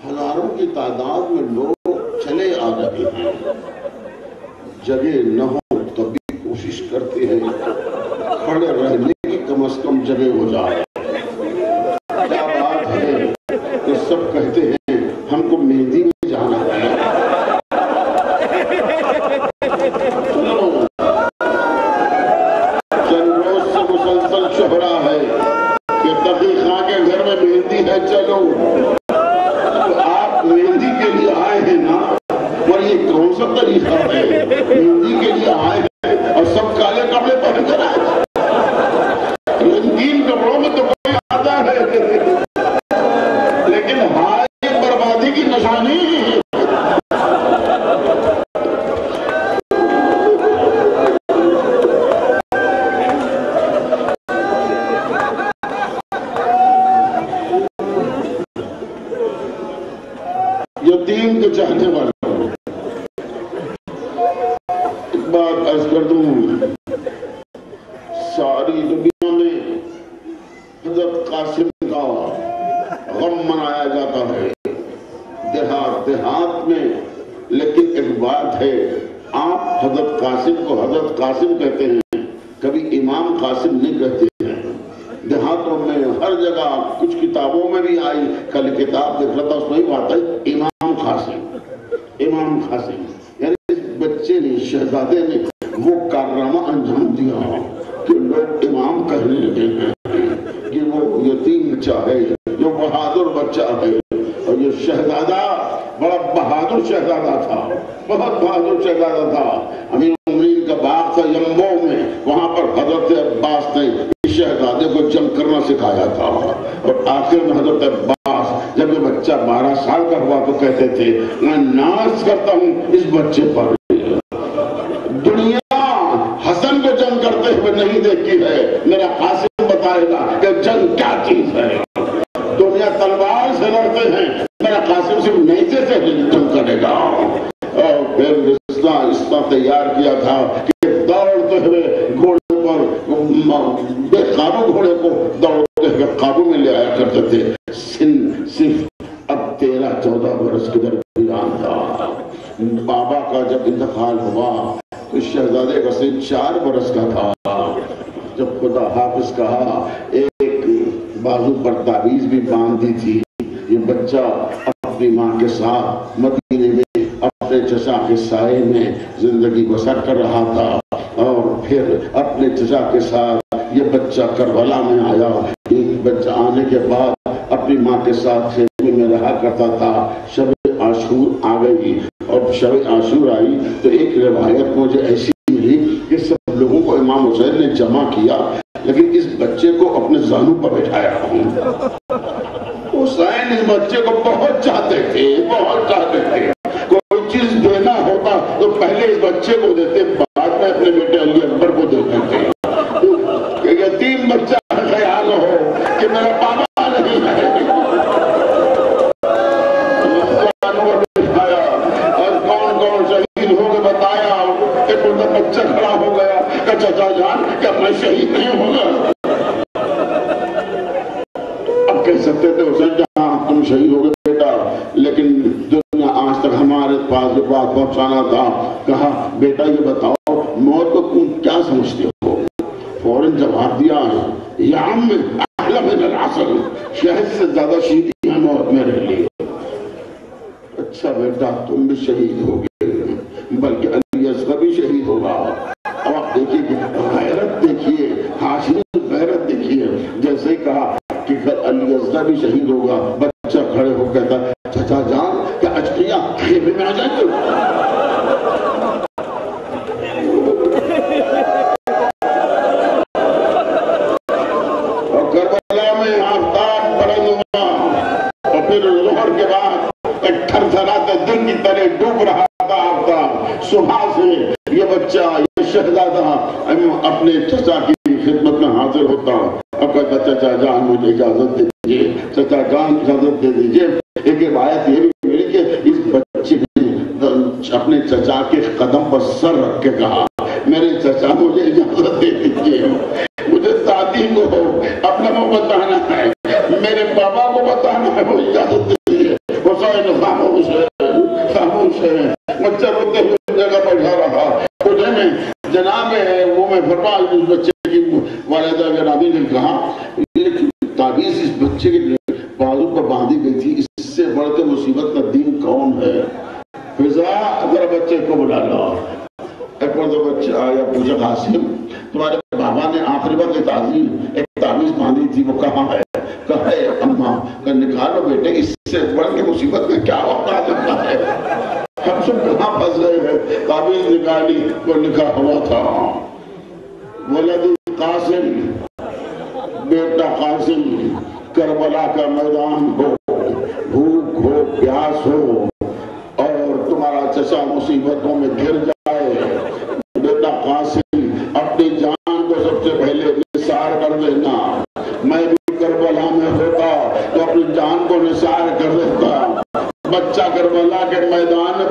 ہزاروں کی تعداد میں لوگ چلے آ رہے ہیں، جگہ نہ ہو تب بھی کوشش کرتے ہیں کھڑے رہنے کی کم از کم جگہ ہو جائے۔ کیا بات ہے کہ سب کہتے ہیں ہم کو مہندی میں جانا ہے، چند روز سے مسلسل شہرا ہے کہ تقی خان کے گھر میں مہندی ہے، چلو مہندی کے لیے آئے ہیں نا، اور یہ کون سا طریقہ ہے؟ مہندی کے لیے آئے ہیں اور سب کالے کپڑے پہن کر آئے، رنگین کپڑوں میں تو کوئی آتا ہے لیکن ہائے بربادی کی نشانی۔ یتیم کے چاہنے والا ایک بات عرض کر دوں، ساری دنیا میں حضرت قاسم کا غم منایا جاتا ہے، دیہات میں، لیکن ایک بات ہے، آپ حضرت قاسم کو حضرت قاسم کہتے ہیں، کبھی امام قاسم نہیں کہتے ہیں۔ دیہاتوں میں ہر جگہ کچھ کتابوں میں بھی آئی، کل کتاب دیکھ رہا تھا اس میں بات ہے امام قاسم، یعنی اس بچے نے، شہزادے نے وہ کارنامہ انجام دیا کہ لوگ امام کہنے لگے ہیں کہ وہ یتیم بچہ ہے، جو بہادر بچہ ہے، اور یہ شہزادہ بڑا بہادر شہزادہ تھا، بہت بہادر شہزادہ تھا۔ امیر المومنین کا باغ تھا یمبو میں، وہاں پر حضرت عباس نے شہزادے کو جنگ کرنا سکھایا تھا، اور آخر میں حضرت عباس جب یہ بچہ 12 سال کا ہوا تو کہتے تھے میں ناز کرتا ہوں اس بچے پر، دنیا حسن کو جنگ کرتے ہوئے نہیں دیکھی ہے، میرا قاسم بتائے گا کہ جنگ کیا چیز ہے۔ دنیا تلوار سے لڑتے ہیں، میرا قاسم صرف نیزے سے جنگ کرے گا۔ اور پھر اس طرح تیار کیا تھا کہ دوڑتے ہوئے گھوڑے پر، بے قابو گھوڑے کو دوڑتے ہوئے قابو میں لے آیا کرتے تھے۔ صرف اب 13-14 برس کے درمیان تھا۔ بابا کا جب انتقال ہوا تو شہزادے کا صرف 4 برس کا تھا۔ جب خدا حافظ کہا ایک بازو پر تعویذ بھی باندھی تھی. یہ بچہ اپنی ماں کے ساتھ مدینے میں اپنے چچا کے سائے میں زندگی بسر کر رہا تھا اور پھر اپنے چچا کے ساتھ یہ بچہ کربلا میں آیا. ایک بچہ آنے کے بعد اپنی ماں کے ساتھ خیمے میں رہا کرتا تھا. شب عاشور آ گئی اور شب عاشور آئی تو ایک روایت مجھے ایسی ملی کہ سب لوگوں کو امام حسین نے جمع کیا لیکن اس بچے کو اپنے زانوں پر بٹھایا. حسین اس بچے کو بہت چاہتے تھے, بہت چاہتے تھے. کوئی چیز دینا ہوتا تو پہلے اس بچے کو دیتے, بعد میں اپنے بیٹے علی اکبر کو دیتے تھے. کہ یتیم بچہ خیال ہو کہ میرا بابا نہیں ہے. اور کون کون شہید ہو کے بتایا. ایک بچہ کھڑا ہو گیا کہ چچا جان کیا میں شہید نہیں ہوگا. اب کہہ سکتے تھے حسین جہاں تم شہید ہو گئے بیٹا, لیکن دنیا آج تک ہمارے پاس جو بات پہنچانا تھا. کہا بیٹا یہ بتاؤ موت کو تم کیا سمجھتے ہو. فوراً جواب دیا یا عم احلى من العسل, شہد سے زیادہ شیریں ہیں موت میرے لیے. اچھا بیٹا تم بھی شہید ہو گئے بلکہ علی اصغر بھی شہید ہوگا. اب آپ دیکھیے کہ غیرت دیکھیے, ہاشمی غیرت دیکھیے. جیسے ہی کہا کہ علی اصغر بھی شہید ہوگا, بچہ کھڑے ہو کہتا چچا جان کیا اجقیاء خیمے میں آ جائیں گے. اور کربلا میں آفتاب بلند ہوا اور پھر ظہر کے بعد ایک تھرتھراتے دن کی طرح ڈوب رہا تھا آفتاب. صبح سے یہ بچہ یہ شہزادہ اپنے چچا کی خدمت میں حاضر ہوتا اور کہتا چچا جان مجھے اجازت دے دیجیے, چچا جان اجازت دے دیجیے. ایک روایت یہ بھی ملی کہ اس بچے نے اپنے چچا کے قدم پر سر رکھ کے کہا میرے چچا مجھے اجازت دے دیجیے, مجھے دادی کو اپنا منہ بتانا ہے, میرے بابا کو بتانا ہے, وہ اجازت دے دیجیے. حسین خاموش ہے, خاموش ہے. بچہ روتے ہوئے جگہ بیٹھا رہا. خودے میں جناب وہ میں فرما اس بچے کی والدہ گرامی نے کہا تعویذ اس بچے کے بازو پر باندھی گئی تھی, اس سے بڑھ کے مصیبت کا دین کون ہے. فضا اگر بچے کو بلا لا. ایک بار تو بچہ آیا پوچھا قاسم تمہارے بابا نے آخری بار کی تعظیم ایک تعویذ باندھی تھی وہ کہاں ہے. کہا ہے اماں کہ نکالو بیٹے, اس سے بڑھ کے مصیبت میں کیا ہوتا سکتا ہے. ہم سب کہاں پھنس گئے ہیں. تعویذ نکالی, وہ لکھا ہوا تھا ولد قاسم, بیٹا قاسم, کربلا کا میدان ہو, بھوک ہو, پیاس ہو اور تمہارا چچا مصیبتوں میں گر جائے, بیٹا قاسم اپنی جان کو سب سے پہلے نثار کر دینا. میں بھی کربلا میں ہوتا تو اپنی جان کو نثار کر دیتا. بچہ کربلا کے میدان میں